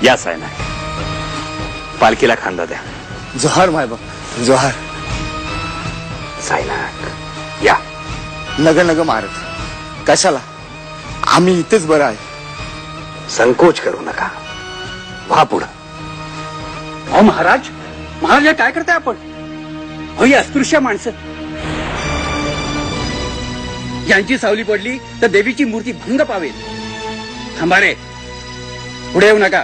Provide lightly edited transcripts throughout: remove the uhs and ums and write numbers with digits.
या सायना, पालखीला खांदा द्या. जोहार मायबाप, जोहार. सायनाक या. नग नग महाराज, कशाला? आम्ही इथेच बरं आहे. संकोच करू नका, व्हा पुढं. अहो महाराज, महाराज हे काय करताय आपण? अहो ही अस्पृश्य माणसं, यांची सावली पडली तर देवीची मूर्ती भंग पावेल. थांबा रे, पुढे येऊ नका,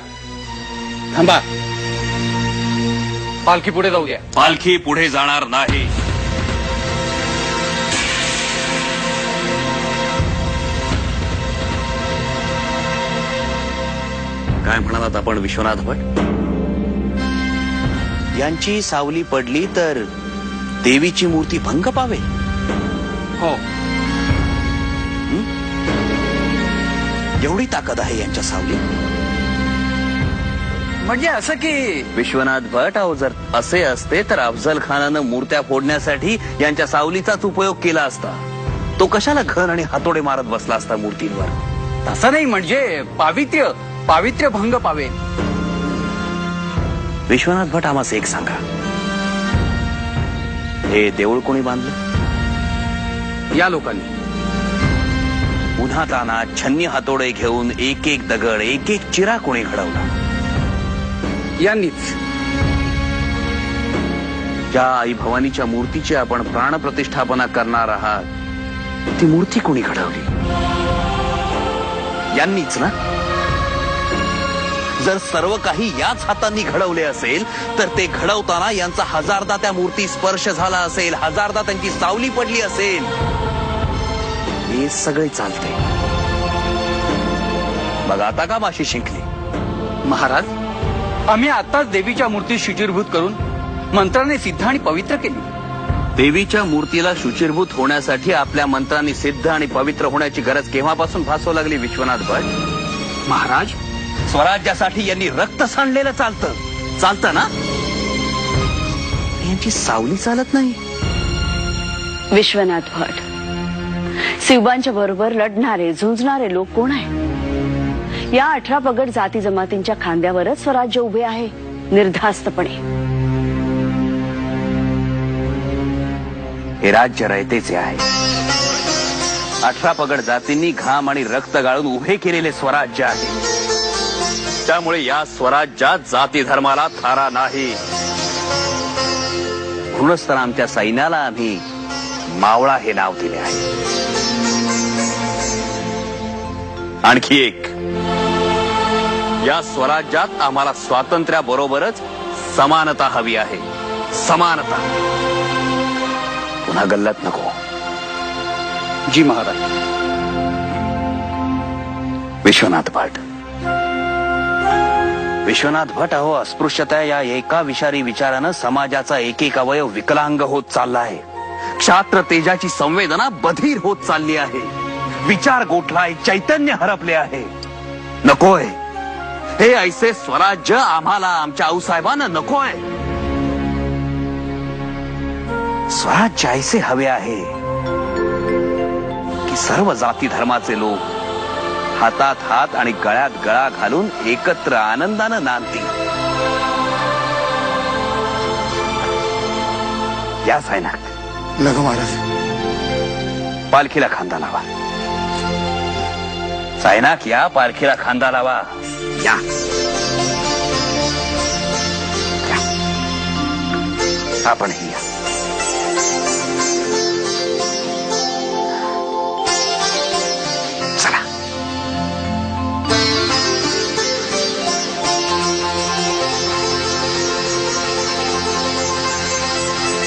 थांबा. पालखी पुढे जाऊ द्या. पालखी पुढे जाणार नाही. काय म्हणालात आपण विश्वनाथ भट? यांची सावली पडली तर देवीची मूर्ती भंग पावेल? हो. एवढी ताकद आहे यांच्या सावलीत? म्हणजे असं की विश्वनाथ भट, अहो जर असे असते तर अफजल खानानं मूर्त्या फोडण्यासाठी यांच्या सावलीचाच उपयोग केला असता. तो कशाला घन आणि हातोडे मारत बसला असता मूर्तींवर? तसं नाही, म्हणजे पावित्र्य भंग पावेल. विश्वनाथ भट, आम्हाला एक सांगा, हे देऊळ कोणी बांधलं? या लोकांनी उन्हातानात छन्नी हातोडे घेऊन एक एक दगड, एक एक चिरा कोणी घडवला? यांनीच. ज्या आई भवानीच्या मूर्तीची आपण प्राणप्रतिष्ठापना करणार आहात, ती मूर्ती कोणी घडवली? यांनीच ना? जर सर्व काही याच हातांनी घडवले असेल तर ते घडवताना यांचा हजारदा त्या मूर्ती स्पर्श झाला असेल, हजारदा त्यांची सावली पडली असेल. हे सगळे चालते. बघ आता का माशी शिंकली? महाराज, आम्ही आताच देवीच्या मूर्ती शुचिरभूत करून मंत्राने सिद्ध आणि पवित्र केली. देवीच्या मूर्तीला शुचिरभूत होण्यासाठी आपल्या मंत्रांनी सिद्ध आणि पवित्र होण्याची गरज केव्हापासून भासू लागली विश्वनाथ भट? महाराज, स्वराज्यासाठी यांनी रक्त सांडलेलं चालतं ना? यांची सावली चालत नाही. विश्वनाथ भट, शिवबांच्या बरोबर लढणारे झुंजणारे लोक कोण आहे? या 18 पगड जाती जमातींच्या खांद्यावरच स्वराज्य उभे आहे, निर्धास्तपणे. हे राज्य रयतेचे आहे. 18 पगड जातींनी घाम आणि रक्त गाळून उभे केलेले स्वराज्य आहे. त्यामुळे या स्वराज्यात जाती धर्माला थारा नाही. म्हणूनच तर आमच्या सैन्याला आम्ही मावळा हे नाव दिले आहे. आणखी एक, या स्वराज्यात आम्हाला स्वातंत्र्याबरोबरच समानता हवी आहे. समानता. पुन्हा गल्लत नको. जी महाराज. विश्वनाथ भट, अहो अस्पृश्यता या एका विषारी विचारानं समाजाचा एक एक अवयव विकलांग होत चालला आहे. क्षात्र तेजाची संवेदना बधीर होत चालली आहे. विचार गोठलाय, चैतन्य हरपले आहे. नकोय हे ऐसे स्वराज्य आम्हाला, आमच्या आऊसाहेबांना नकोय. स्वराज्य ऐसे हवे आहे की सर्व जाती धर्माचे लोक हातात हात आणि गळ्यात गळा घालून एकत्र आनंदानं नांदतील. या सायनाक. नग महाराज. पालखीला खांदा लावा. सायनाक या, पालखीला खांदा लावा. या. आपणही